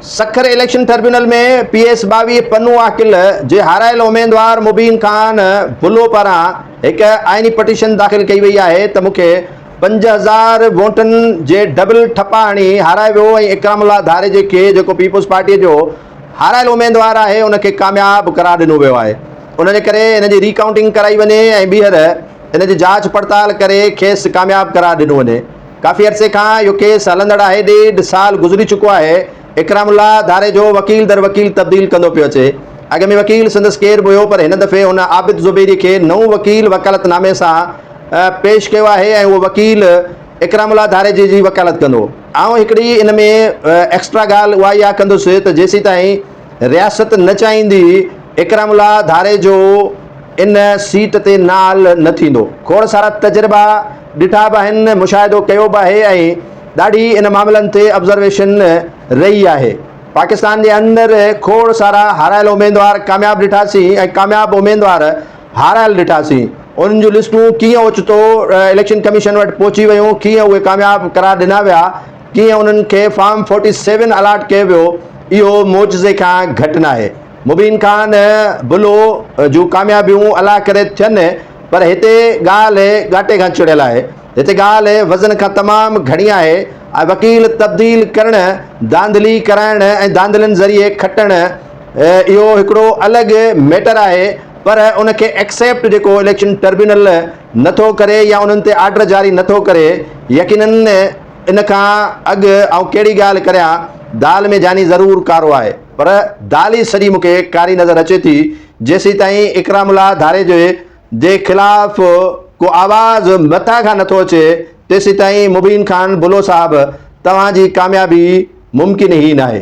Sukkur election tribunal में PS 22 Pannu आकिल जे हारायल उम्मीदवार मुबीन खान बुलो पारां एक आइनी पटिशन दाख़िल कई वही है तो मुझे 5000 वोटन जे डबल ठप्पा हणी हाराए वो इकरामुल्लाह धारे के जो पीपुल्स पार्टी जो हारायल उम्मीदवार है उनके कामयाब करार दिनों वो है। उन इन रिकाउंटिंग कराई वने बीहर इन जांच पड़ताल करे केस कामयाब करार दिनों वने। काफ़ी अरसे का यो केस हलंदड़ है, 1.5 साल गुजरी चुको है। इकरामुल्लाह धारे जो वकील दर वकील तब्दील कंदो पियो अचे। अॻे में वकील संदसि केर बि हुयो, पर हिन दफ़े हुन आबिद ज़ुबैरी के नओं वकील वकालतनामे सां पेश किया है ऐं वो वकील इकरामुल्लाह धारे जी वकालत कंदो। आउं हिकिड़ी इन में एक्स्ट्रा ॻाल्हि उहा इहा कंदुसि त जेसीं ताईं रियासत न चाहींदी इकरामुल्लाह धारे जो इन सीट ते नाल न थींदो। खोड़ सारा तजुर्बा ॾिठा बि आहिनि, मुशाहिदो कयो बि आहे ऐं ॾाढी इन मामलनि ते ऑब्जर्वेशन रही है। पाकिस्तान के अंदर खोड़ सारा हारायल उम्मीदवार कामयाब ॾिठासीं ऐं कामयाब उम्मीदवार हारायल ॾिठासीं। उन जो लिस्टूं कीअं ओचितो इलेक्शन कमीशन वटि पहुची वियूं, कीअं उहे कामयाब करार ॾिना विया, कीअं उन्हनि खे फॉर्म 47 अलाट कयो वियो, इहो मोजज़े खां घटि न आहे। मुबीन खान बुलो जूं कामयाबियूं अला करे थियनि, पर हिते ॻाल्हि घाटे खां चिड़ियल आहे। हिते ॻाल्हि वज़न खां तमामु घणी आहे। वकील तब्दील करण, धांधली कराइण ऐं धांधलियुनि ज़रिए खटण इहो हिकिड़ो अलॻि मैटर आहे, पर उनखे एक्सेप्ट जेको इलेक्शन ट्रिब्यूनल नथो करे या उन्हनि ते आर्डर जारी नथो करे, यकीनन इन खां अॻु ऐं कहिड़ी ॻाल्हि करियां, दाल में जानी ज़रूरु कारो आहे, पर दाल ई सॼी मूंखे कारी नज़र अचे थी। जेसीं ताईं इकरामुल्लाह धारे जे ख़िलाफ़ को आवाज़ मथां खां नथो अचे, तेसीं ताईं मुबीन खान बुलो साहब तव्हांजी कामयाबी मुमकिन ई न आहे।